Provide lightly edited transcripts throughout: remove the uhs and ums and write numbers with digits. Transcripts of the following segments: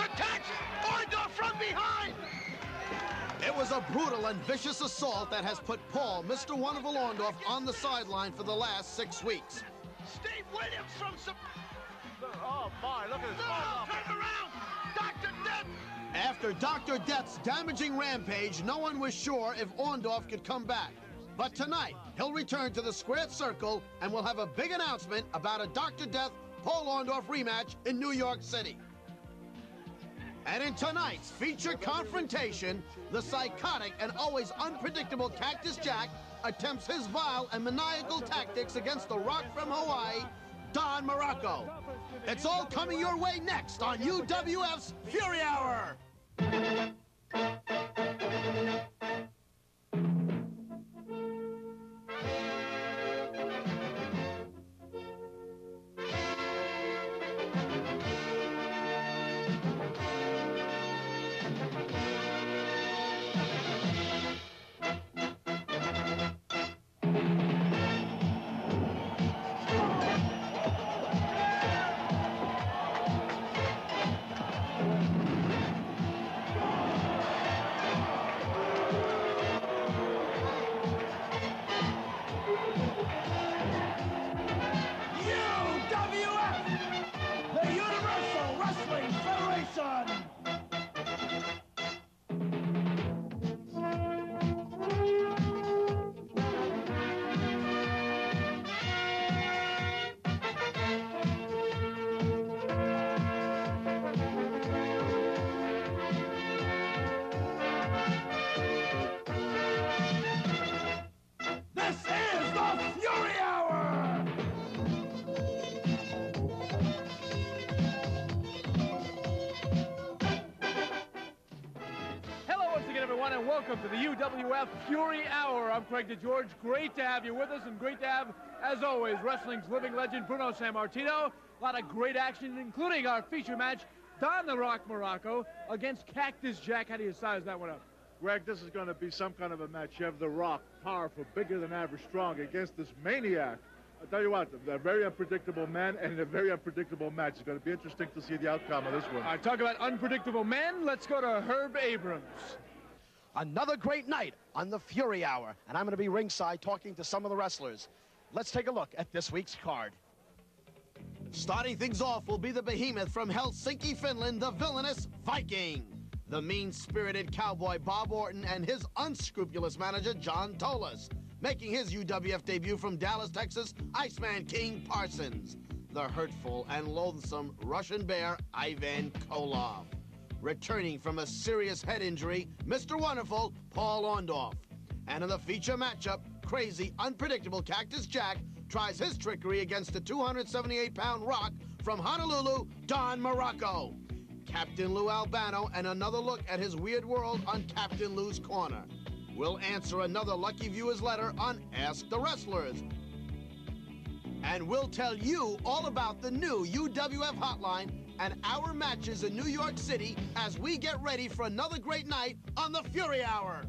attacks Orndorff from behind. It was a brutal and vicious assault that has put Paul, Mr. Wonderful Orndorff, on the sideline for the last 6 weeks. Steve Williams from... Oh, my, look at this. No, turn around! Dr. Death! After Dr. Death's damaging rampage, no one was sure if Orndorff could come back. But tonight, he'll return to the squared circle, and we'll have a big announcement about a Dr. Death Paul Orndorff rematch in New York City. And in tonight's feature confrontation, the psychotic and always unpredictable Cactus Jack attempts his vile and maniacal tactics against the Rock from Hawaii, Don Morocco. It's all coming your way next on UWF's Fury Hour. And welcome to the UWF Fury Hour. I'm Craig DeGeorge. Great to have you with us, and great to have, as always, wrestling's living legend, Bruno Sammartino. A lot of great action, including our feature match, Don the Rock Morocco against Cactus Jack. How do you size that one up? Greg, this is going to be some kind of a match. You have The Rock, powerful, bigger than average, strong, against this maniac. I'll tell you what, a very unpredictable man and a very unpredictable match. It's going to be interesting to see the outcome of this one. All right, talk about unpredictable men. Let's go to Herb Abrams. Another great night on the Fury Hour, and I'm going to be ringside talking to some of the wrestlers. Let's take a look at this week's card. Starting things off will be the behemoth from Helsinki, Finland, the villainous Viking. The mean-spirited cowboy Bob Orton and his unscrupulous manager John Tolas. Making his UWF debut from Dallas, Texas, Iceman King Parsons. The hurtful and loathsome Russian bear Ivan Koloff. Returning from a serious head injury, Mr. Wonderful, Paul Orndorff. And in the feature matchup, crazy, unpredictable Cactus Jack tries his trickery against the 278-pound Rock from Honolulu, Don Morocco. Captain Lou Albano and another look at his weird world on Captain Lou's Corner. We'll answer another lucky viewer's letter on Ask the Wrestlers. And we'll tell you all about the new UWF hotline and our matches in New York City as we get ready for another great night on the Fury Hour.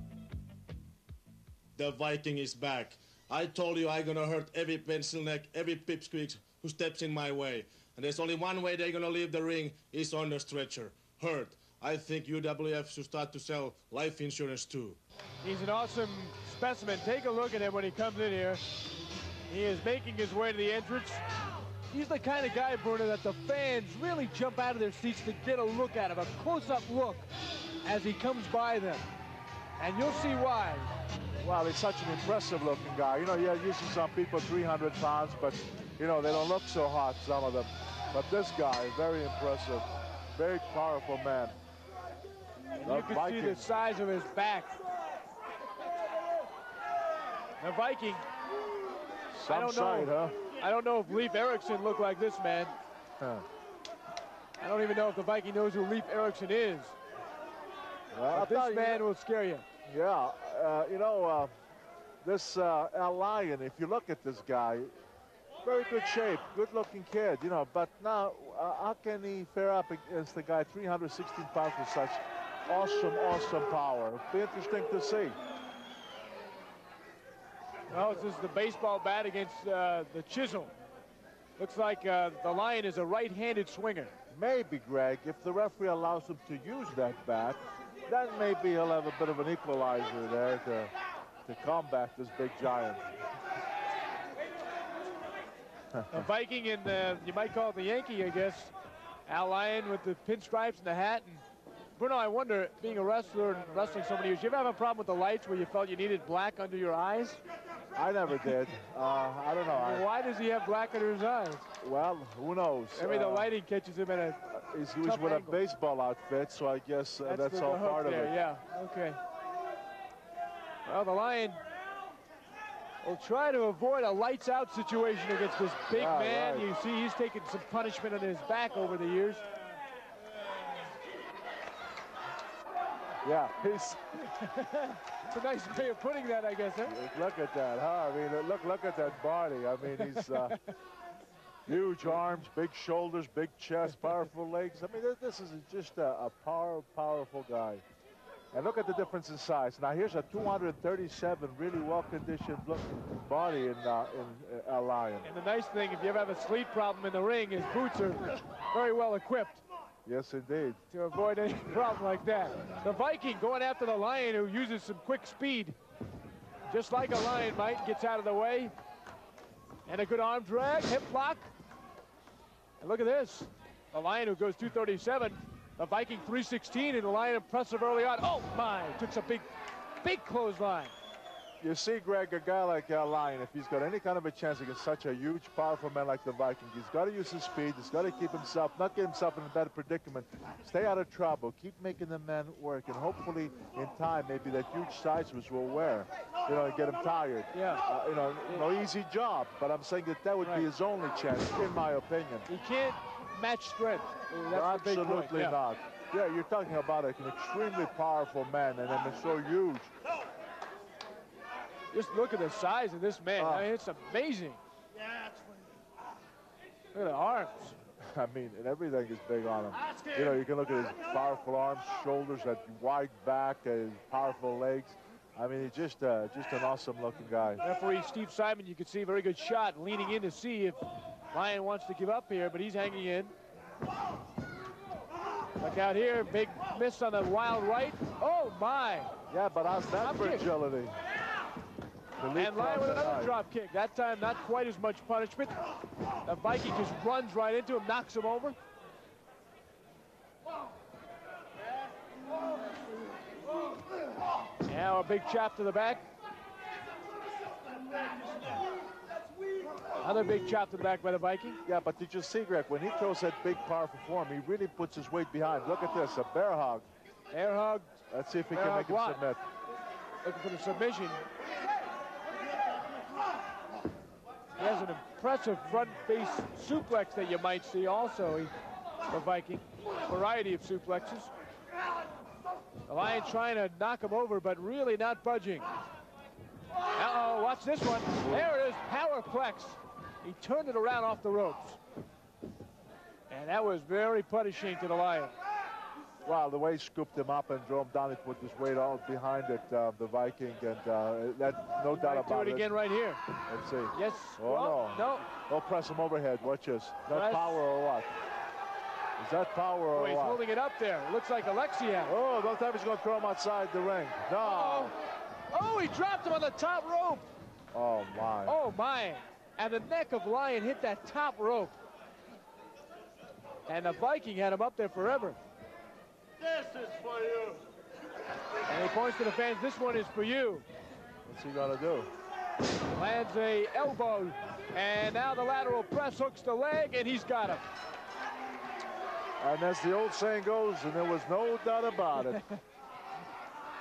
The Viking is back. I told you I'm gonna hurt every pencil neck, every pipsqueak who steps in my way. And there's only one way they're gonna leave the ring is on the stretcher. Hurt. I think UWF should start to sell life insurance too. He's an awesome specimen. Take a look at him when he comes in here. He is making his way to the entrance. He's the kind of guy, Bruno, that the fans really jump out of their seats to get a look at him, a close-up look as he comes by them. And you'll see why. Well, he's such an impressive-looking guy. You know, yeah, usually some people 300 pounds, but, you know, they don't look so hot, some of them. But this guy, very impressive, very powerful man. And you can see the size of his back. The Viking. Some sight, huh? I don't know if Leif Erikson looked like this man. Huh. I don't even know if the Viking knows who Leif Erikson is. Well, this man will scare you. Yeah, you know, this Al Lyon, if you look at this guy, very good shape, good-looking kid, you know, but now how can he fare up against the guy 316 pounds with such awesome power? It'll be interesting to see. Well, this is the baseball bat against the chisel. Looks like the Lion is a right-handed swinger. Maybe, Greg, if the referee allows him to use that bat, then maybe he'll have a bit of an equalizer there to combat this big giant. A Viking and you might call it the Yankee, I guess. Al Lyon with the pinstripes and the hat. And Bruno, I wonder, being a wrestler and wrestling so many years, you ever have a problem with the lights where you felt you needed black under your eyes? I never did. I don't know. Why does he have black under his eyes? Well, who knows? Maybe the lighting catches him in a He's with angle. a baseball outfit, so I guess that's all part of it. Yeah, okay. Well, the Lion will try to avoid a lights-out situation against this big man. Right. You see he's taken some punishment on his back over the years. Yeah, he's... It's a nice way of putting that, I guess, huh? Look at that, huh? I mean, look at that body. I mean, he's huge arms, big shoulders, big chest, powerful legs. I mean, this is just a powerful guy. And look at the difference in size. Now, here's a 237 really well-conditioned looking body in Al Lyon. And the nice thing, if you ever have a sleep problem in the ring, his boots are very well equipped. Yes, indeed. To avoid any problem like that. The Viking going after the Lion, who uses some quick speed. Just like a Lion might, gets out of the way. And a good arm drag, hip lock. And look at this. The Lion who goes 237. The Viking 316, and the Lion impressive early on. Oh my, took some big clothesline. You see, Greg, a guy like Al Lyon, if he's got any kind of a chance against such a huge, powerful man like the Viking, he's got to use his speed. He's got to keep himself, not get himself in a bad predicament. Stay out of trouble. Keep making the men work, and hopefully, in time, maybe that huge size will wear, you know, and get him tired. Yeah. You know, no easy job, but I'm saying that would be his only chance, in my opinion. He can't match strength. That's the big point. Absolutely not. Yeah, you're talking about an extremely powerful man, and I mean, so huge. Just look at the size of this man. I mean, it's amazing. Look at the arms. I mean, and everything is big on him. You know, you can look at his powerful arms, shoulders, that wide back, his powerful legs. I mean, he's just an awesome-looking guy. Referee Steve Simon, you can see a very good shot, leaning in to see if Lyon wants to give up here, but he's hanging in. Look out here, big miss on the wild right. Oh, my. Yeah, but how's that for agility? And Lyon with another drop kick. That time, not quite as much punishment. The Viking just runs right into him, knocks him over. Now a big chop to the back. Another big chop to the back by the Viking. Yeah, but did you see, Greg, when he throws that big, powerful form, he really puts his weight behind. Look at this, a bear hug. Bear hug. Let's see if he can make him submit. Looking for the submission. He has an impressive front face suplex that you might see also, the Viking. Variety of suplexes. The Lion trying to knock him over, but really not budging. Uh-oh, watch this one. There it is, powerplex. He turned it around off the ropes. And that was very punishing to the Lion. Wow, the way he scooped him up and drove him down, he put his weight all behind it, the Viking, and that, no doubt about it. Do it again right here. Let's see. Yes. Oh, well, no. Don't press him overhead. Watch this. That power or what? Is that power or he's what? holding it up there. Looks like Alexiak. Oh, don't tell me he's going to throw him outside the ring. No. Oh, he dropped him on the top rope. Oh, my. Oh, my. And the neck of Lyon hit that top rope. And the Viking had him up there forever. This is for you. And he points to the fans, this one is for you. What's he going to do? Lands a elbow. And now the lateral press hooks the leg, and he's got him. And as the old saying goes, and there was no doubt about it.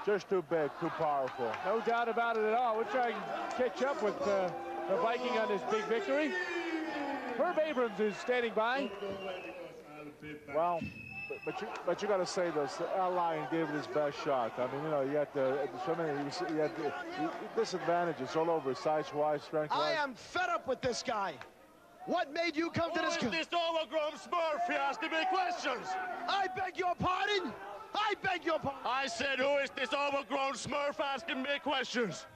Just too big, too powerful. No doubt about it at all. We'll try and catch up with the Viking on this big victory. Herb Abrams is standing by. Well, but you got to say this. Al Lyon gave it his best shot. I mean, you know, you had he had disadvantages all over, size-wise, strength-wise. I am fed up with this guy. What made you come to this? Who is this overgrown smurf? He asking me questions. I beg your pardon. I beg your pardon. I said, who is this overgrown smurf asking me questions?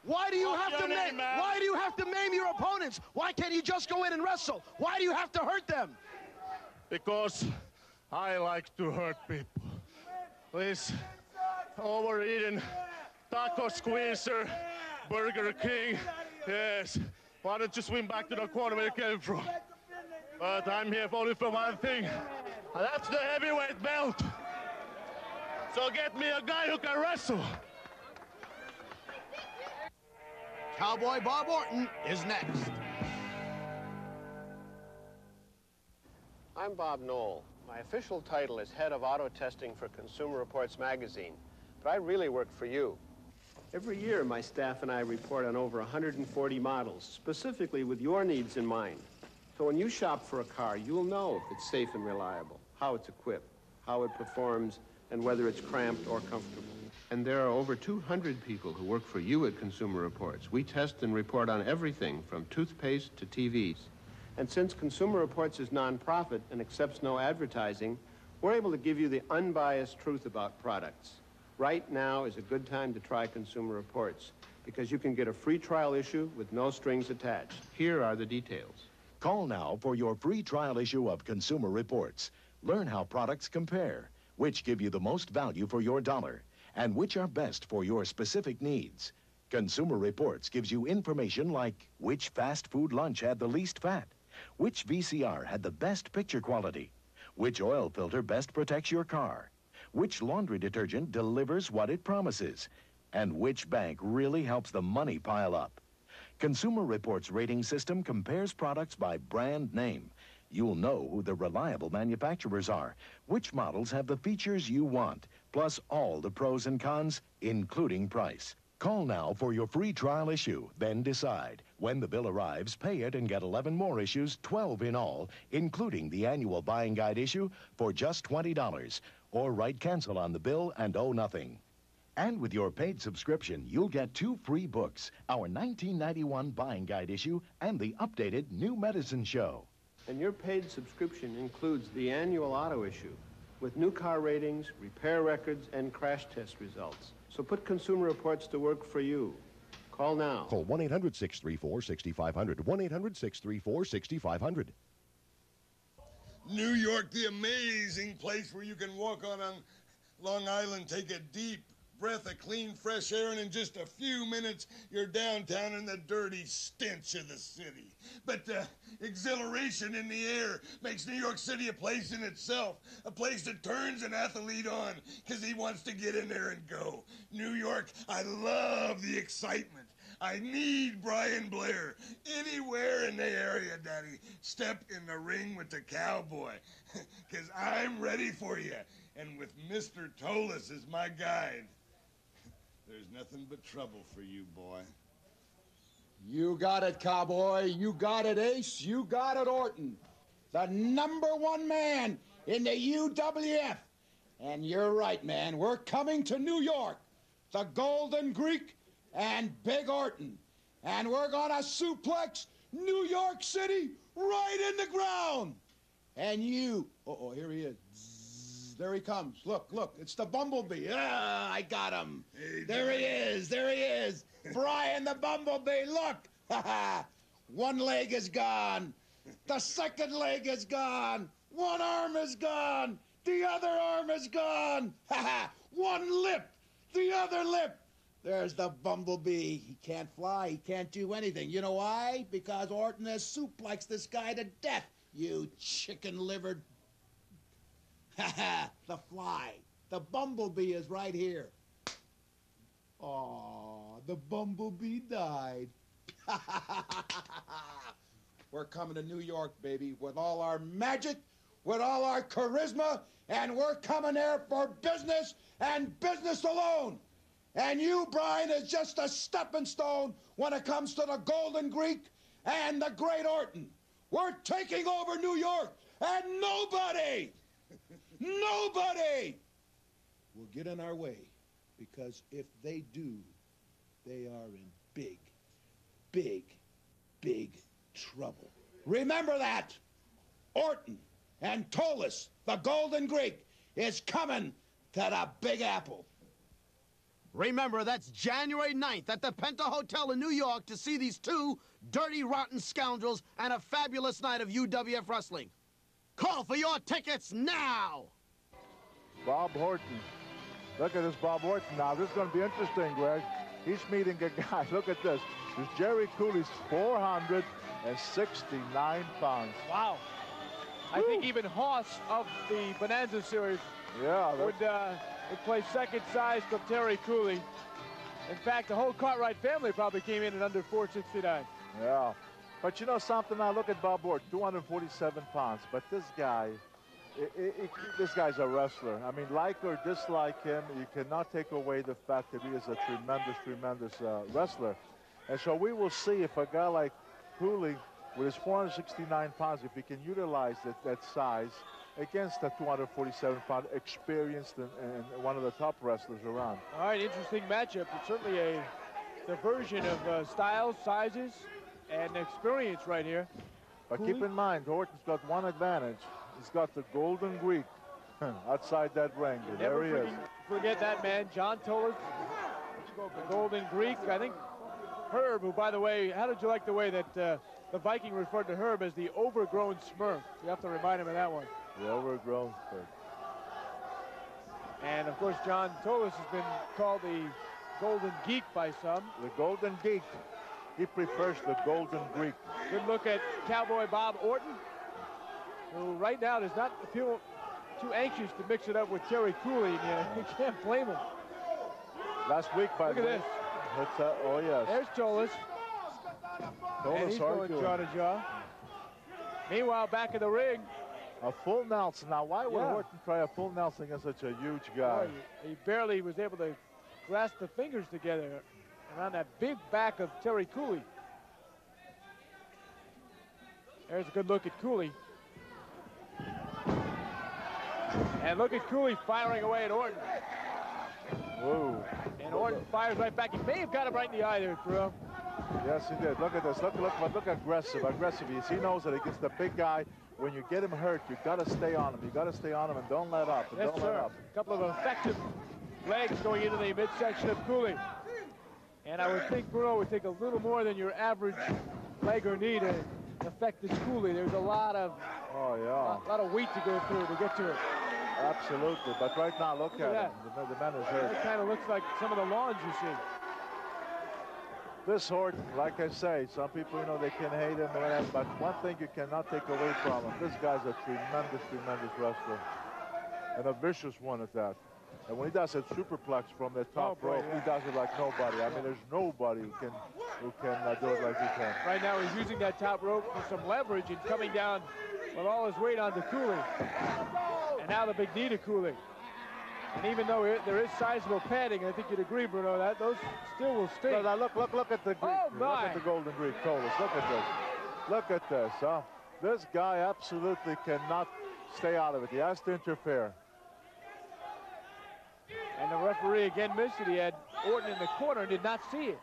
Why do you have to maim? Why do you have to maim your opponents? Why can't you just go in and wrestle? Why do you have to hurt them? Because I like to hurt people. This overeaten taco squeezer, Burger King, yes. Why don't you swim back to the corner where you came from? But I'm here only for one thing, and that's the heavyweight belt. So get me a guy who can wrestle. Cowboy Bob Orton is next. I'm Bob Knoll. My official title is head of auto testing for Consumer Reports magazine, but I really work for you. Every year, my staff and I report on over 140 models, specifically with your needs in mind. So when you shop for a car, you'll know if it's safe and reliable, how it's equipped, how it performs, and whether it's cramped or comfortable. And there are over 200 people who work for you at Consumer Reports. We test and report on everything from toothpaste to TVs. And since Consumer Reports is nonprofit and accepts no advertising, we're able to give you the unbiased truth about products. Right now is a good time to try Consumer Reports because you can get a free trial issue with no strings attached. Here are the details. Call now for your free trial issue of Consumer Reports. Learn how products compare, which give you the most value for your dollar, and which are best for your specific needs. Consumer Reports gives you information like which fast food lunch had the least fat, which VCR had the best picture quality, which oil filter best protects your car, which laundry detergent delivers what it promises, and which bank really helps the money pile up. Consumer Reports rating system compares products by brand name. You'll know who the reliable manufacturers are, which models have the features you want, plus all the pros and cons, including price. Call now for your free trial issue, then decide. When the bill arrives, pay it and get 11 more issues, 12 in all, including the annual buying guide issue, for just $20. Or write cancel on the bill and owe nothing. And with your paid subscription, you'll get 2 free books, our 1991 buying guide issue and the updated New Medicine Show. And your paid subscription includes the annual auto issue with new car ratings, repair records, and crash test results. So put Consumer Reports to work for you. Call now. Call 1-800-634-6500. 1-800-634-6500. New York, the amazing place where you can walk on Long Island, take a deep breath of clean, fresh air, and in just a few minutes, you're downtown in the dirty stench of the city. But the exhilaration in the air makes New York City a place in itself, a place that turns an athlete on because he wants to get in there and go. New York, I love the excitement. I need Brian Blair anywhere in the area, Daddy. Step in the ring with the cowboy because I'm ready for you. And with Mr. Tolis as my guide, there's nothing but trouble for you, boy. You got it, Cowboy. You got it, Ace. You got it, Orton. The #1 man in the UWF. And you're right, man. We're coming to New York. The Golden Greek and Big Orton. And we're gonna suplex New York City right in the ground. And you... Uh-oh, here he is. There he comes. Look, look, it's the Bumblebee. Ah, I got him. Hey, there he is. There he is. Brian the Bumblebee, look. One leg is gone. The second leg is gone. One arm is gone. The other arm is gone. One lip. The other lip. There's the Bumblebee. He can't fly. He can't do anything. You know why? Because Orton has suplexed this guy to death. You chicken-livered... the fly. The Bumblebee is right here. Aw, the Bumblebee died. We're coming to New York, baby, with all our magic, with all our charisma, and we're coming there for business and business alone. And you, Brian, is just a stepping stone when it comes to the Golden Greek and the Great Orton. We're taking over New York, and nobody will get in our way, because if they do, they are in big, big, big trouble. Remember that. Orton and Tolis, the Golden Greek, is coming to the Big Apple. Remember, that's January 9th at the Penta Hotel in New York to see these two dirty, rotten scoundrels and a fabulous night of UWF wrestling. Call for your tickets now! Bob Orton. Look at this Bob Orton now. This is going to be interesting, Greg. He's meeting a guy. Look at this. This Jerry Cooley's 469 pounds. Wow. I think even Hoss of the Bonanza series would play second size to Terry Cooley. In fact, the whole Cartwright family probably came in at under 469. Yeah. But you know something? Now look at Bob Orton, 247 pounds. But this guy, this guy's a wrestler. I mean, like or dislike him, you cannot take away the fact that he is a tremendous, tremendous wrestler. And so we will see if a guy like Cooley, with his 469 pounds, if he can utilize that size against a 247-pound experienced and one of the top wrestlers around. All right, interesting matchup. It's certainly a diversion of styles, sizes, and experience right here. But Cooley? keep in mind, Orton's got one advantage. He's got the Golden Greek outside that ring. There he is. Forget that man, John Toller, the Golden Greek. I think Herb, who, by the way, how did you like the way that the Viking referred to Herb as the overgrown Smurf? You have to remind him of that one. The overgrown Smurf. And, of course, John Toller has been called the Golden Geek by some. The Golden Geek. He prefers the Golden Greek. Good look at Cowboy Bob Orton, who right now does not feel too anxious to mix it up with Terry Cooley. You can't blame him. Last week, by the way. Look at this. Oh, yes. There's Tolis. And he's going arguing. jaw to jaw. Meanwhile, back in the ring. A full Nelson. Now, why would Orton try a full Nelson against such a huge guy? Boy, he barely was able to grasp the fingers together around that big back of Terry Cooley. There's a good look at Cooley. And look at Cooley firing away at Orton. Whoa. And Orton fires right back. He may have got him right in the eye there, Drew. Yes, he did. Look at this. Look aggressive. He knows that against the big guy, when you get him hurt, you got to stay on him. You got to stay on him and don't let up. Yes, sir. A couple of effective legs going into the midsection of Cooley. And I would think Bruno would take a little more than your average leg or knee to affect this Cooley. There's a lot of weight to go through to get to it. Absolutely. But right now, look at him. The man is hurt. It kind of looks like some of the lawns you see. This Orton, like I say, some people, they can hate him or whatever, but one thing you cannot take away from him, this guy's a tremendous, tremendous wrestler. And a vicious one at that. And when he does that superplex from the top rope, he does it like nobody. I mean, there's nobody who can do it like he can. Right now, he's using that top rope for some leverage and coming down with all his weight onto Cooley. And now the big knee to Cooley. And even though there is sizable padding, I think you'd agree, Bruno, that those still will sting. Now look at the Greek. Oh, my. Look at the Golden Greek, Tolis. Look at this. Look at this, huh? This guy absolutely cannot stay out of it. He has to interfere. And the referee again missed it. He had Orton in the corner and did not see it.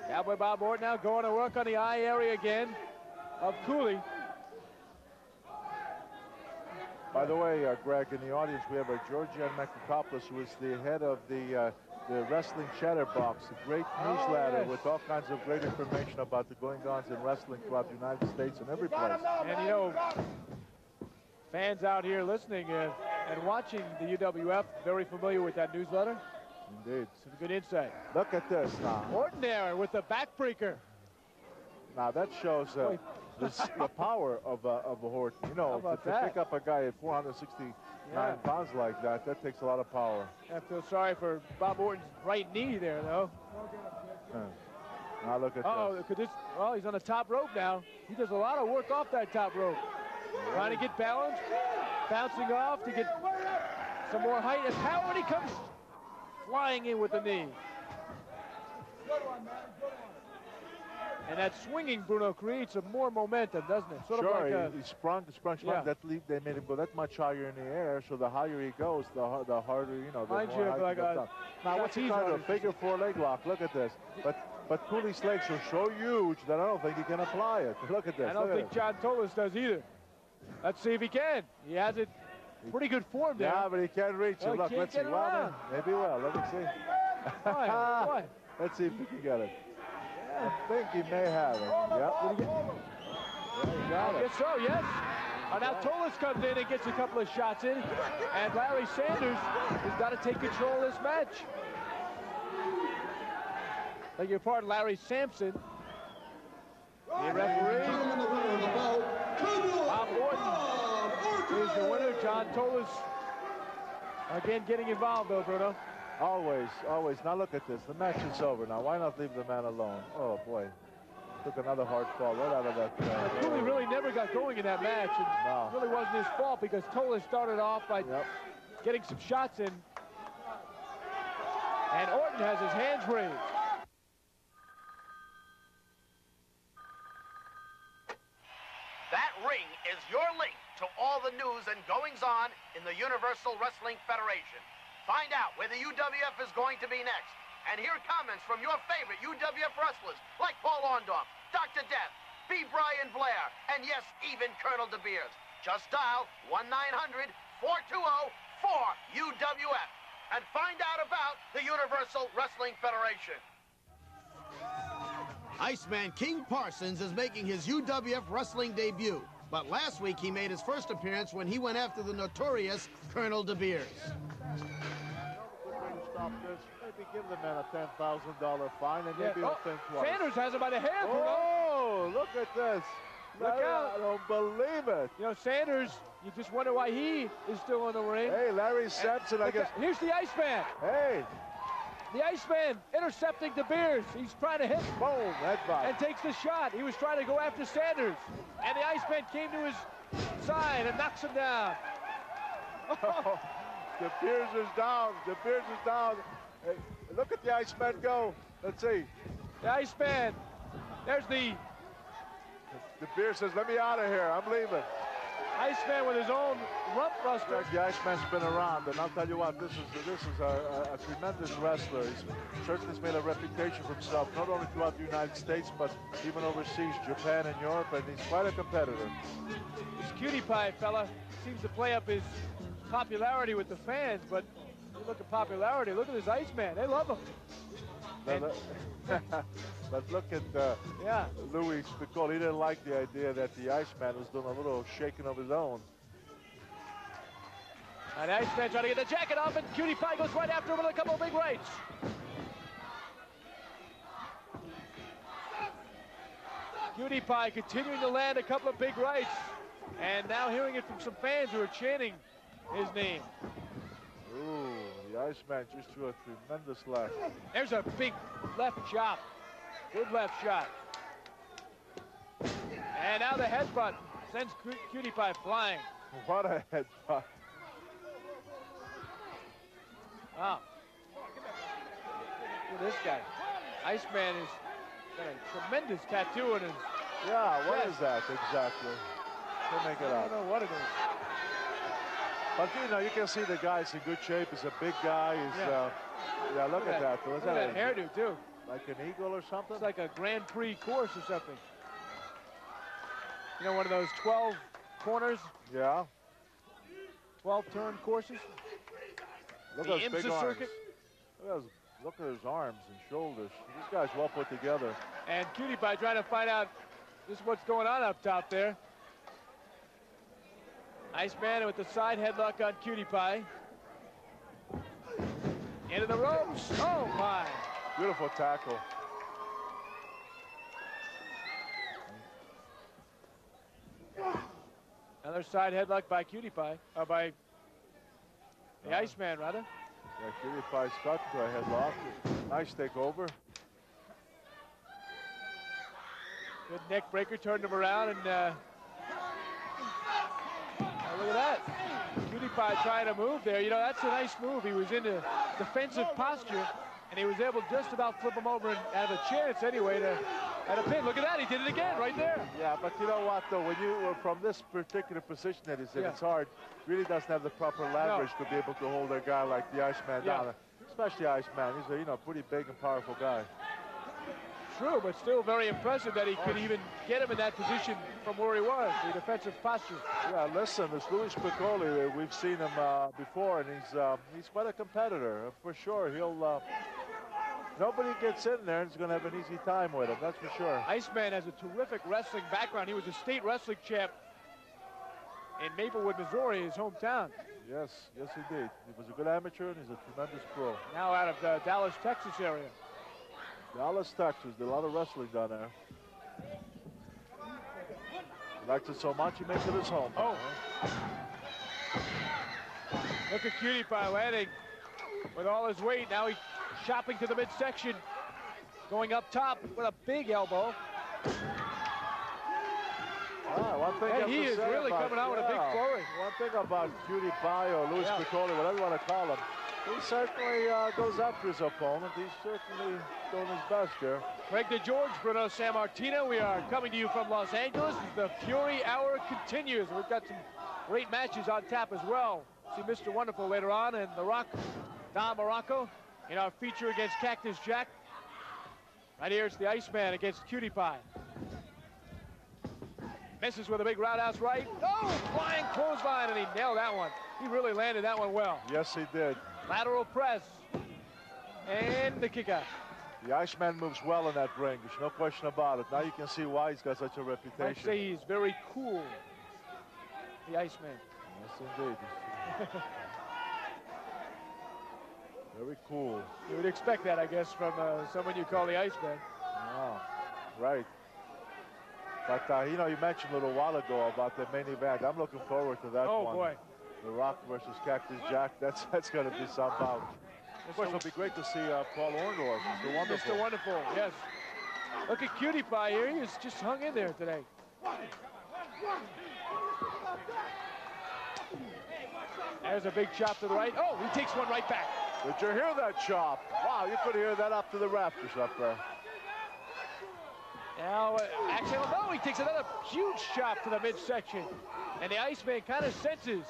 Cowboy Bob Orton now going to work on the eye area again of Cooley. By the way, Greg, in the audience, we have a Georgian Mekakopoulos, who is the head of the Wrestling Chatterbox, a great newsletter with all kinds of great information about the goings-ons in wrestling throughout the United States and every place. And, fans out here listening and watching the UWF, very familiar with that newsletter. Indeed. Some good insight. Look at this now. Orton there with the backbreaker. Now, that shows the power of Orton. To pick up a guy at 469 pounds like that takes a lot of power. I feel sorry for Bob Orton's right knee there, though. Now look at this. Well, he's on the top rope now. He does a lot of work off that top rope. Trying to get balanced, bouncing off to get some more height and power, and he comes flying in with the knee. And that swinging, Bruno, creates some more momentum, doesn't it? Sort of like he sprung. That leap, they made him go that much higher in the air, so the higher he goes, the harder, the more height he goes down. Now, what's he trying to do? A figure four leg lock. Look at this. But Cooley's legs are so huge that I don't think he can apply it. Look at this. I don't think John Tolis does either. Let's see if he can. He has it Pretty good form there. Yeah, but he can't reach it. Look, let's see. Well, maybe he will. Let me see. Boy. Let's see if he can get it. Yeah. I think he may have it. Yep. Yeah, he got it. I guess so, yes. Now Tolis comes in and gets a couple of shots in, and Larry Sanders has got to take control of this match. Beg your pardon, Larry Sampson. The referee. Bob Orton is the winner. John Tolis again getting involved though, Bruno. Always, always. Now look at this. The match is over. Now why not leave the man alone? Oh boy. Took another hard fall right out of that. Cooley really never got going in that match. And it really wasn't his fault because Tolis started off by getting some shots in. And Orton has his hands raised. That ring is your link to all the news and goings-on in the Universal Wrestling Federation. Find out where the UWF is going to be next. And hear comments from your favorite UWF wrestlers like Paul Orndorff, Dr. Death, B. Brian Blair, and yes, even Colonel De Beers. Just dial 1-900-420-4UWF and find out about the Universal Wrestling Federation. Iceman King Parsons is making his UWF wrestling debut. But last week he made his first appearance when he went after the notorious Colonel De Beers. Stop this. Maybe give the man a $10,000 fine and maybe he'll think twice. Sanders has him by the hair, Bruno. Oh, look at this. Look out. I don't believe it. You know, Sanders, you just wonder why he is still in the ring. Hey, Larry Sampson, I guess. Here's the Iceman. Hey. The Iceman intercepting De Beers. He's trying to hit. Boom, headbutt. And takes the shot. He was trying to go after Sanders. And the Iceman came to his side and knocks him down. Oh, De Beers is down. De Beers is down. Hey, look at the Iceman go. Let's see. The Iceman. There's the... De Beers says, let me out of here. I'm leaving. Iceman with his own rump buster. The Iceman's been around, and I'll tell you what, this is a tremendous wrestler. He's certainly made a reputation for himself, not only throughout the United States, but even overseas, Japan and Europe, and he's quite a competitor. This cutie pie fella seems to play up his popularity with the fans, but you look at popularity, look at this Iceman. They love him. But look at Louis Spicoli. He didn't like the idea that the Iceman was doing a little shaking of his own. And Iceman trying to get the jacket off, and Cutie Pie goes right after him with a couple of big rights. Cutie Pie continuing to land a couple of big rights, and now hearing it from some fans who are chanting his name. Ooh, the Iceman just threw a tremendous left. There's a big left chop. Good left shot. And now the headbutt sends Cutie Pie flying. What a headbutt. Wow. Look at this guy. Iceman has got a tremendous tattoo in his what chest. is that exactly? Can't make it out. I don't know what it is. But you know, you can see the guy's in good shape. He's a big guy. He's look at that. Look at that hairdo too. Like an eagle or something? It's like a Grand Prix course or something. You know, one of those 12 corners? Yeah. 12 turn courses? Look at those big arms. Look at his arms and shoulders. This guy's well put together. And Cutie Pie trying to find out just what's going on up top there. Iceman with the side headlock on Cutie Pie. Into the ropes. Oh, my. Beautiful tackle. Another side headlock by Cutie Pie. Or by the Iceman, rather. Yeah, Cutie Pie's cut to a headlock. Nice takeover. Good neck breaker, turned him around, and look at that. Cutie Pie trying to move there. You know, that's a nice move. He was in a defensive posture, and he was able just about flip him over and have a chance anyway to at a pin. Look at that. He did it again right there. Yeah, but you know what, though? When you were from this particular position that he's in, it's hard. Really doesn't have the proper leverage to be able to hold a guy like the Iceman down. Especially Iceman. He's a, pretty big and powerful guy. True, but still very impressive that he could even get him in that position from where he was, the defensive posture. Yeah, listen, this Louis Piccoli, we've seen him before, and he's quite a competitor. For sure, he'll... nobody gets in there and is going to have an easy time with him, that's for sure. Iceman has a terrific wrestling background. He was a state wrestling champ in Maplewood, Missouri, his hometown. Yes, yes, indeed. He was a good amateur, and he's a tremendous pro. Now out of the Dallas, Texas area. Dallas, Texas, did a lot of wrestling down there. He likes it so much, he makes it his home. Oh. Look at Cutie Pie landing with all his weight. Now he's chopping to the midsection, going up top with a big elbow. One thing and he is really coming out with a big flurry. One thing about Cutie Pie or Louis Piccoli, whatever you want to call him, he certainly goes after his opponent. He's certainly doing his best here. Greg DeGeorge, Bruno Sammartino. We are coming to you from Los Angeles. The Fury Hour continues. We've got some great matches on tap as well. See Mr. Wonderful later on, and The Rock, Don Morocco, in our feature against Cactus Jack. Right here, it's the Iceman against Cutie Pie. Misses with a big roundhouse right. Oh, flying clothesline, and he nailed that one. He really landed that one well. Yes, he did. Lateral press. And the kick out. The Iceman moves well in that ring. There's no question about it. Now you can see why he's got such a reputation. I'd say he's very cool, the Iceman. Yes, indeed. Very cool. You would expect that, I guess, from someone you call the Iceman. Oh, right. But, you know, you mentioned a little while ago about the main event. I'm looking forward to that one. Oh, boy. The Rock versus Cactus Jack. That's going to be some bout. Of course, it'll be great to see Paul Orndorff, Mr. Wonderful. Mr. Wonderful, yes. Look at Cutie Pie here. He was just hung in there today. There's a big chop to the right. Oh, he takes one right back. Did you hear that chop? Wow, you could hear that up to the rafters up there. Now, actually, no, he takes another huge chop to the midsection. And the Iceman kind of senses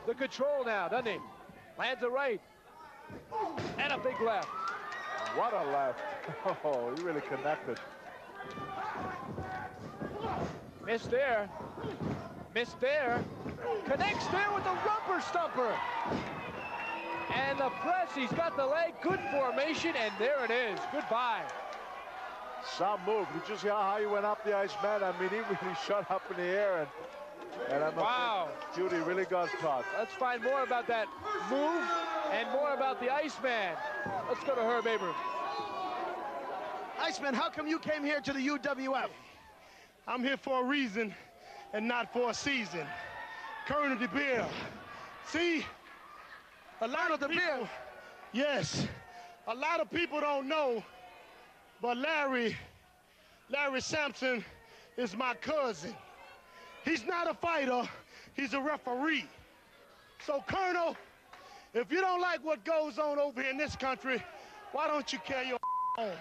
the control now, doesn't he? Lands a right. And a big left. What a left. Oh, he really connected. Missed there. Missed there. Connects there with the rumper stumper. And the press, he's got the leg. Good formation, and there it is. Goodbye. Some move. Did you see how high he went up, the Iceman? I mean, he really shot up in the air, and I'm wow. Cutie really got caught. Let's find more about that move and more about the Iceman. Let's go to Herb Abrams. Iceman, how come you came here to the UWF? I'm here for a reason and not for a season. Colonel DeBeer. See, a lot of people, yes, a lot of people don't know, but Larry Sampson is my cousin. He's not a fighter, he's a referee. So, Colonel, if you don't like what goes on over here in this country, why don't you carry your home?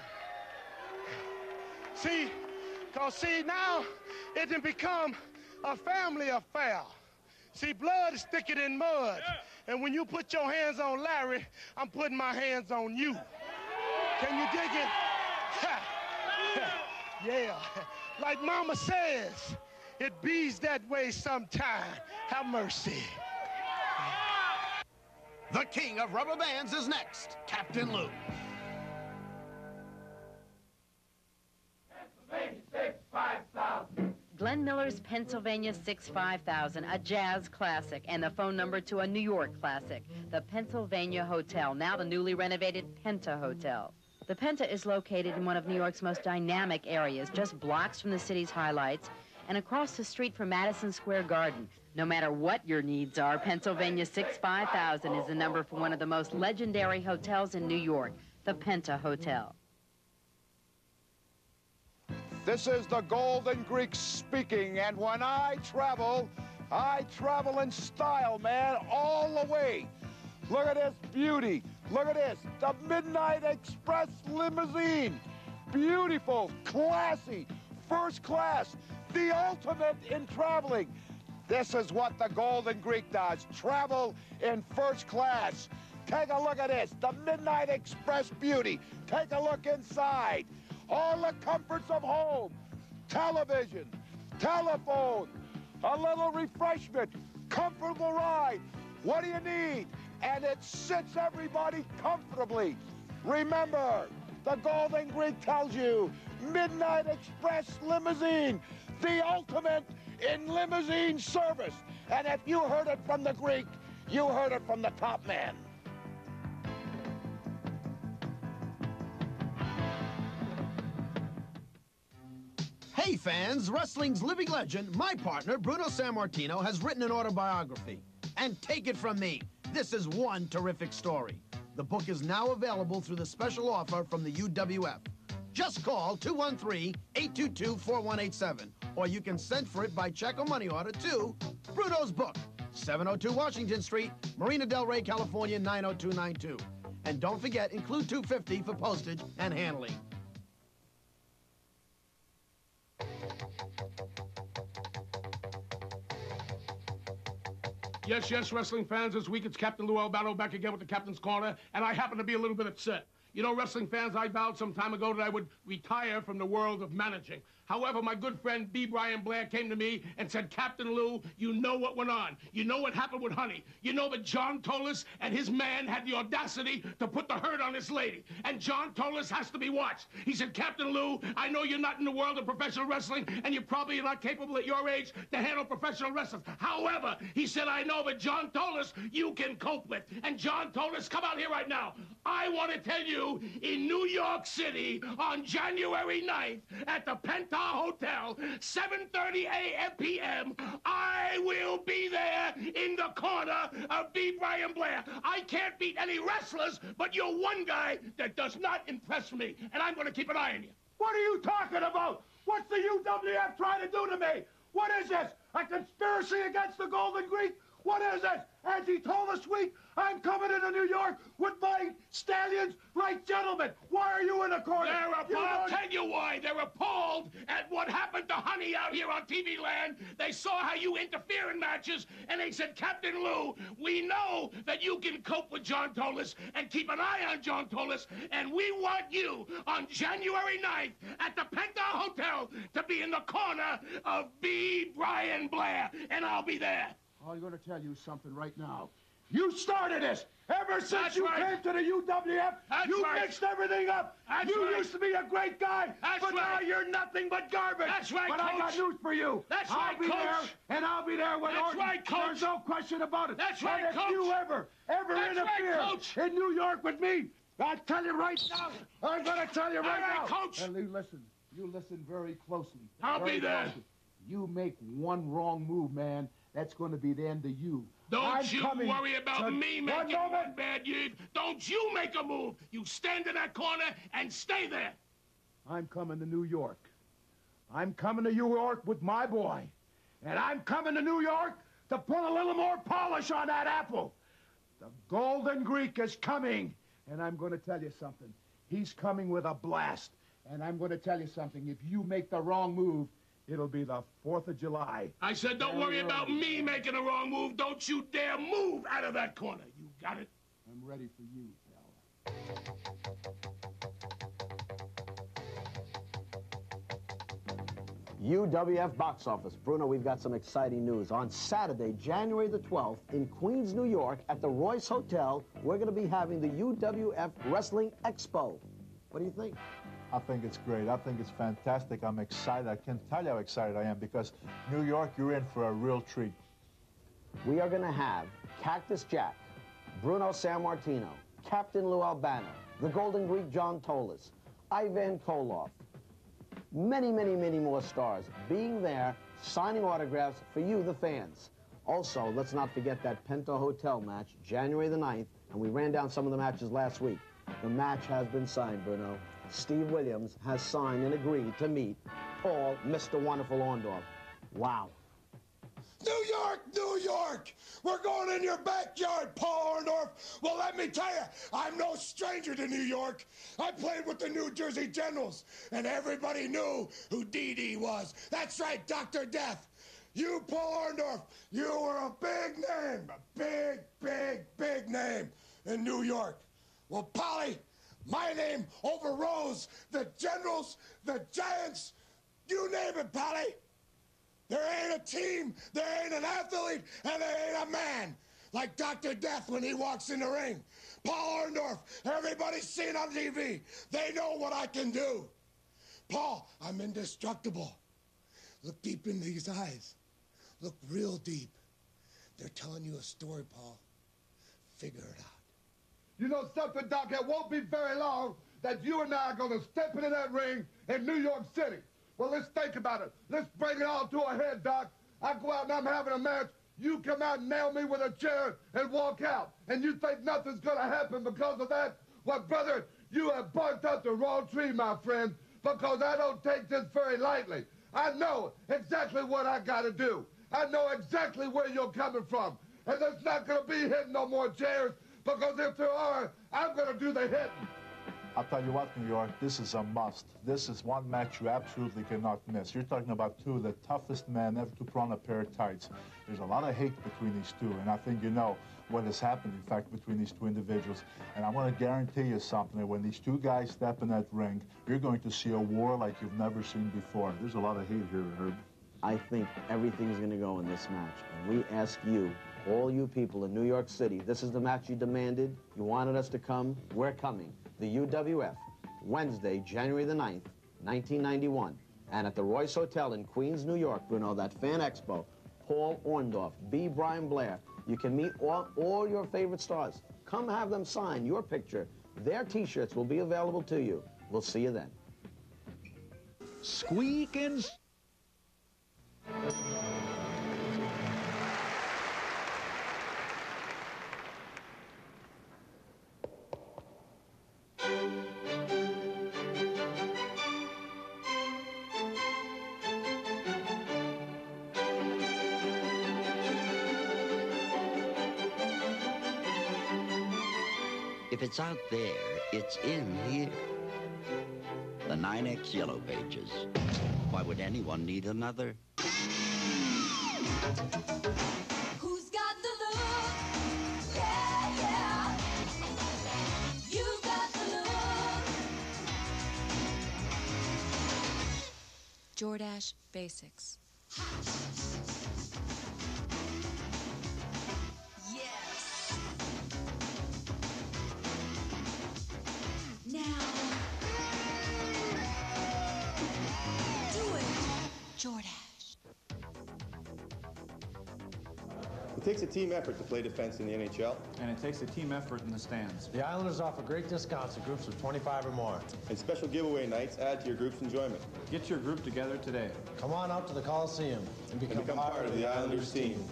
See, because now it can become a family affair. See, blood is thicker than mud. And when you put your hands on Larry, I'm putting my hands on you. Can you dig it? Yeah. Like Mama says, it bees that way sometime. Have mercy. The king of rubber bands is next, Captain Lou. Glenn Miller's Pennsylvania 65000, a jazz classic, and the phone number to a New York classic, the Pennsylvania Hotel, now the newly renovated Penta Hotel. The Penta is located in one of New York's most dynamic areas, just blocks from the city's highlights, and across the street from Madison Square Garden. No matter what your needs are, Pennsylvania 65000 is the number for one of the most legendary hotels in New York, the Penta Hotel. This is the Golden Greek speaking, and when I travel in style, man, all the way. Look at this beauty. Look at this, the Midnight Express limousine. Beautiful, classy, first class, the ultimate in traveling. This is what the Golden Greek does, travel in first class. Take a look at this, the Midnight Express beauty. Take a look inside. all the comforts of home, television, telephone, a little refreshment, comfortable ride. What do you need? And it sits everybody comfortably. Remember, the Golden Greek tells you, Midnight Express Limousine, the ultimate in limousine service. And if you heard it from the Greek, you heard it from the top man. Hey fans, wrestling's living legend, my partner, Bruno Sammartino, has written an autobiography. And take it from me, this is one terrific story. The book is now available through the special offer from the UWF. Just call 213-822-4187, or you can send for it by check or money order to Bruno's Book, 702 Washington Street, Marina Del Rey, California, 90292. And don't forget, include $2.50 for postage and handling. Yes, yes, wrestling fans, this week it's Captain Lou Albano back again with the Captain's Corner, and I happen to be a little bit upset. You know, wrestling fans, I vowed some time ago that I would retire from the world of managing. However, my good friend B. Brian Blair came to me and said, Captain Lou, you know what went on. You know what happened with Honey. You know that John Tolis and his man had the audacity to put the hurt on this lady. And John Tolis has to be watched. He said, Captain Lou, I know you're not in the world of professional wrestling, and you're probably not capable at your age to handle professional wrestlers. However, he said, I know that John Tolis you can cope with. And John Tolis, come out here right now. I want to tell you, in New York City on January 9th at the Penta Hotel, 7:30 p.m., I will be there in the corner of B. Brian Blair. I can't beat any wrestlers, but you're one guy that does not impress me, and I'm going to keep an eye on you. What are you talking about? What's the UWF trying to do to me? What is this? A conspiracy against the Golden Greek? What is this? Anti-Tolis week? I'm coming into New York with my stallions like gentlemen. Why are you in the corner? I'll tell you why. They're appalled at what happened to Honey out here on TV land. They saw how you interfere in matches, and they said, Captain Lou, we know that you can cope with John Tolis and keep an eye on John Tolis, and we want you on January 9th at the Penta Hotel to be in the corner of B. Brian Blair, and I'll be there. I'm going to tell you something right now. You started this. Ever since you came to the UWF, you mixed everything up. You used to be a great guy, but now you're nothing but garbage. That's right, Coach. But I got news for you. That's right, Coach. I'll be there, and I'll be there when Orton. That's right, Coach. There's no question about it. That's right, Coach. And if you ever interfere in New York with me, I'll tell you right now. I'm going to tell you right now. Coach. And you listen very closely. I'll be there. You make one wrong move, man. That's going to be the end of you. Don't you worry about me making one bad move. Don't you make a move. You stand in that corner and stay there. I'm coming to New York. I'm coming to New York with my boy. And I'm coming to New York to put a little more polish on that apple. The Golden Greek is coming. And I'm going to tell you something. He's coming with a blast. And I'm going to tell you something. If you make the wrong move, it'll be the 4th of July. I said, don't worry about me making a wrong move. Don't you dare move out of that corner. You got it? I'm ready for you, pal. UWF box office. Bruno, we've got some exciting news. On Saturday, January the 12th, in Queens, New York, at the Royce Hotel, we're going to be having the UWF Wrestling Expo. What do you think? I think it's great. I think it's fantastic. I'm excited. I can't tell you how excited I am because New York, you're in for a real treat. We are going to have Cactus Jack, Bruno Sammartino, Captain Lou Albano, the Golden Greek John Tolis, Ivan Koloff, many, many, many more stars being there, signing autographs for you, the fans. Also, let's not forget that Penta Hotel match, January the 9th, and we ran down some of the matches last week. The match has been signed, Bruno. Steve Williams has signed and agreed to meet Paul, Mr. Wonderful Orndorff. Wow. New York, New York! We're going in your backyard, Paul Orndorff. Well, let me tell you, I'm no stranger to New York. I played with the New Jersey Generals, and everybody knew who Dee was. That's right, Dr. Death. You, Paul Orndorff, you were a big name, a big, big, big name in New York. Well, Polly, My name overrose the generals, the giants, you name it, Pally. There ain't a team, there ain't an athlete, and there ain't a man like Dr. Death when he walks in the ring. Paul Orndorff, everybody's seen on TV. They know what I can do. Paul, I'm indestructible. Look deep in these eyes. Look real deep. They're telling you a story, Paul. Figure it out. You know something, Doc? It won't be very long that you and I are going to step into that ring in New York City. Well, let's think about it. Let's bring it all to a head, Doc. I go out and I'm having a match. You come out and nail me with a chair and walk out. And you think nothing's going to happen because of that? Well, brother, you have barked up the wrong tree, my friend, because I don't take this very lightly. I know exactly what I got to do. I know exactly where you're coming from. And there's not going to be hitting no more chairs, because if there are, I'm going to do the hitting. I'll tell you what, New York, this is a must. This is one match you absolutely cannot miss. You're talking about two of the toughest men ever to put on a pair of tights. There's a lot of hate between these two, and I think you know what has happened, in fact, between these two individuals. And I want to guarantee you something, that when these two guys step in that ring, you're going to see a war like you've never seen before. There's a lot of hate here, Herb. I think everything's going to go in this match. And we ask you, all you people in New York City, this is the match you demanded. You wanted us to come. We're coming. The UWF, Wednesday, January the 9th, 1991. And at the Royce Hotel in Queens, New York, Bruno, that Fan Expo, Paul Orndorff, B. Brian Blair. You can meet all your favorite stars. Come have them sign your picture. Their T-shirts will be available to you. We'll see you then. Squeak and... If it's out there, it's in here. The 9X Yellow Pages. Why would anyone need another? Who's got the look? Yeah, yeah. You got the look. Jordache Basics. Jordache. It takes a team effort to play defense in the NHL. And it takes a team effort in the stands. The Islanders offer great discounts to groups of 25 or more. And special giveaway nights add to your group's enjoyment. Get your group together today. Come on out to the Coliseum and become part of the Islanders team.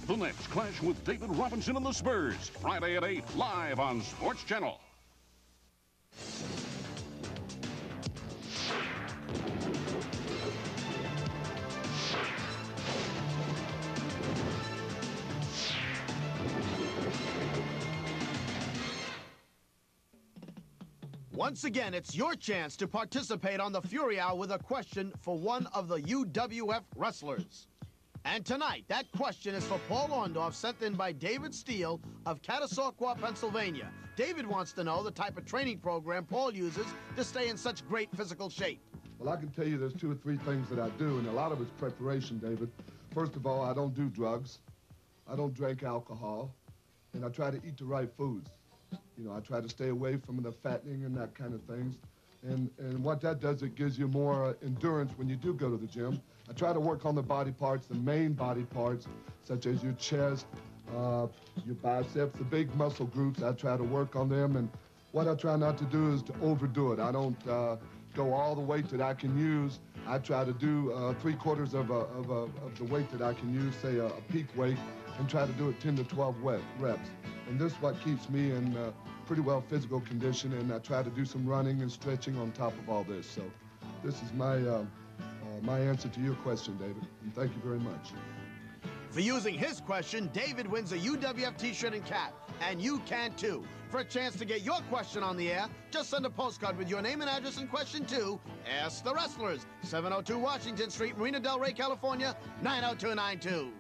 The next clash with David Robinson and the Spurs, Friday at 8, live on Sports Channel. Once again, it's your chance to participate on the Fury Hour with a question for one of the UWF wrestlers. And tonight, that question is for Paul Orndorff, sent in by David Steele of Catasauqua, Pennsylvania. David wants to know the type of training program Paul uses to stay in such great physical shape. Well, I can tell you there's 2 or 3 things that I do, and a lot of it's preparation, David. First of all, I don't do drugs. I don't drink alcohol. And I try to eat the right foods. You know, I try to stay away from the fattening and that kind of things. And what that does, it gives you more endurance when you do go to the gym. I try to work on the body parts, the main body parts, such as your chest, your biceps, the big muscle groups. I try to work on them. And what I try not to do is to overdo it. I don't go all the weight that I can use. I try to do 3/4 of the weight that I can use, say a peak weight, and try to do it 10 to 12 reps. And this is what keeps me in pretty well physical condition, and I try to do some running and stretching on top of all this. So this is my answer to your question, David, and thank you very much. For using his question, David wins a UWF t-shirt and cap, and you can too. For a chance to get your question on the air, just send a postcard with your name and address and question to Ask the Wrestlers, 702 Washington Street, Marina Del Rey, California, 90292.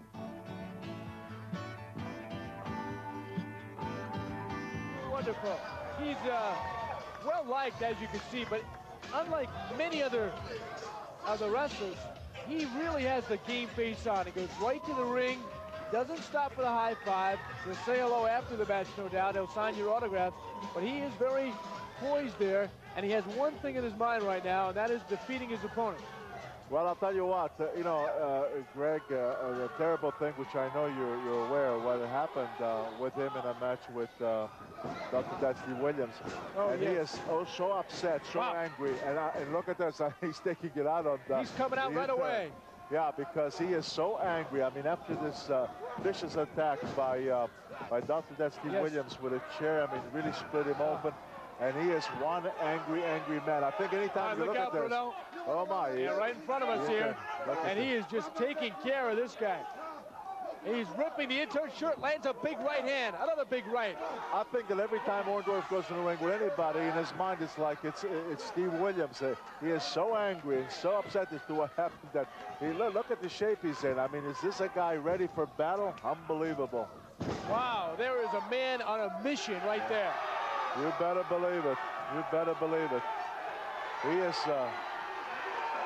Wonderful. He's well-liked, as you can see, but unlike many other wrestlers, he really has the game face on. He goes right to the ring, doesn't stop for the high five. He'll say hello after the match, no doubt. He'll sign your autographs, but he is very poised there, and he has one thing in his mind right now, and that is defeating his opponent. Well, I'll tell you what, Greg, the terrible thing, which I know you're aware of, what happened with him in a match with Dr. Dusty Williams. Oh, and yes. he is so upset, so angry. And look at this, he's taking it out on He's coming out right away. Yeah, because he is so angry. I mean, after this vicious attack by Dr. Dusty Williams with a chair, I mean, really split him open. And he is one angry man. I think anytime you look at this, Bruno. Oh my! Yeah, right in front of us here, and he is just taking care of this guy. He's ripping the intern shirt, lands a big right hand, another big right. I think that every time Orndorff goes in the ring with anybody, in his mind it's like it's Steve Williams. He is so angry and so upset as to what happened that look at the shape he's in. I mean, is this a guy ready for battle? Unbelievable. Wow, there is a man on a mission right there. You better believe it. You better believe it. He is.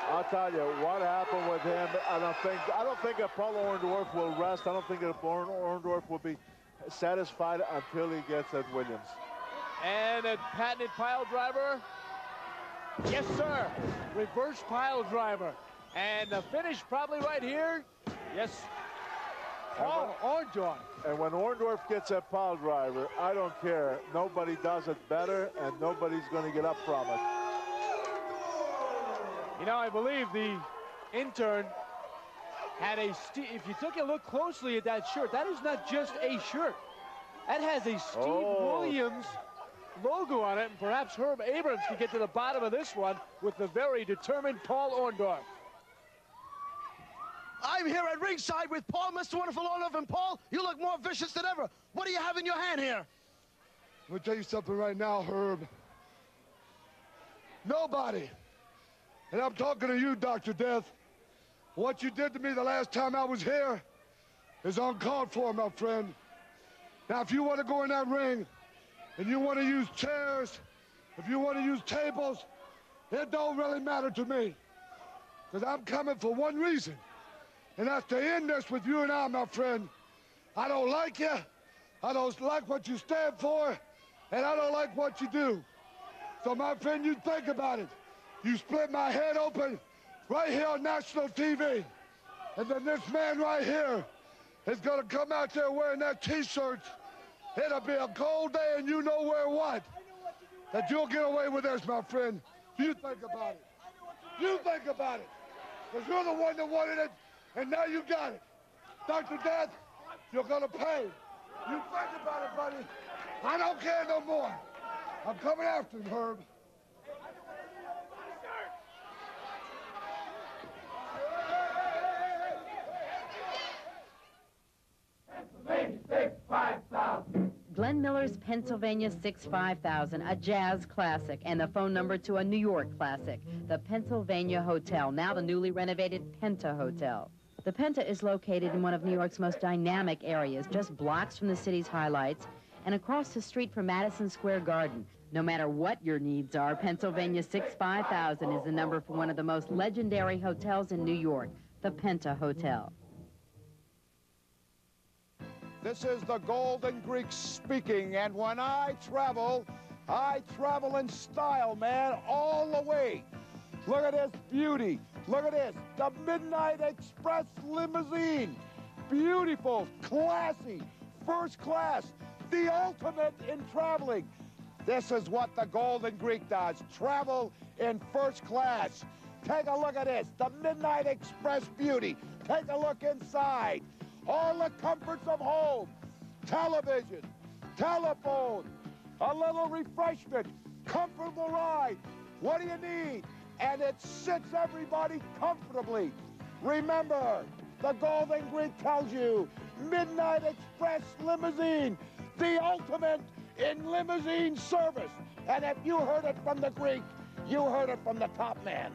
I'll tell you what happened with him. I don't think that Paul Orndorff will rest. I don't think that Orndorff will be satisfied until he gets at Williams. And a patented pile driver. Yes, sir. Reverse pile driver. And the finish probably right here. Yes. Orndorff. And when Orndorff gets a pile driver, I don't care. Nobody does it better, and nobody's going to get up from it. You know, I believe the intern had if you took a look closely at that shirt, that is not just a shirt. That has a Steve Williams logo on it, and perhaps Herb Abrams can get to the bottom of this one with the very determined Paul Orndorff. I'm here at ringside with Paul, Mr. Wonderful Orndorff, and Paul, you look more vicious than ever. What do you have in your hand here? I'm gonna tell you something right now, Herb. Nobody, and I'm talking to you, Dr. Death, what you did to me the last time I was here is uncalled for, my friend. Now, if you want to go in that ring and you want to use chairs, if you want to use tables, it don't really matter to me, because I'm coming for one reason. And that's to end this with you and I, my friend. I don't like you. I don't like what you stand for. And I don't like what you do. So, my friend, you think about it. You split my head open right here on national TV. And then this man right here is going to come out there wearing that T-shirt. It'll be a cold day and you know where what. That you'll get away with this, my friend. You think about it. You think about it. Because you're the one that wanted it. And now you got it. Dr. Death, you're gonna pay. You think about it, buddy. I don't care no more. I'm coming after him, Herb. Glenn Miller's Pennsylvania 65000, a jazz classic, and the phone number to a New York classic, the Pennsylvania Hotel, now the newly renovated Penta Hotel. The Penta is located in one of New York's most dynamic areas, just blocks from the city's highlights, and across the street from Madison Square Garden. No matter what your needs are, Pennsylvania 65000 is the number for one of the most legendary hotels in New York, the Penta Hotel. This is the Golden Greek speaking, and when I travel in style, man, all the way. Look at this beauty. Look at this, the Midnight Express limousine. Beautiful, classy, first class, the ultimate in traveling. This is what the Golden Greek does. Travel in first class. Take a look at this, the Midnight Express beauty. Take a look inside. All the comforts of home. Television, telephone, a little refreshment, comfortable ride. What do you need? And it sits everybody comfortably. Remember, the Golden Greek tells you, Midnight Express Limousine, the ultimate in limousine service. And if you heard it from the Greek, you heard it from the top man.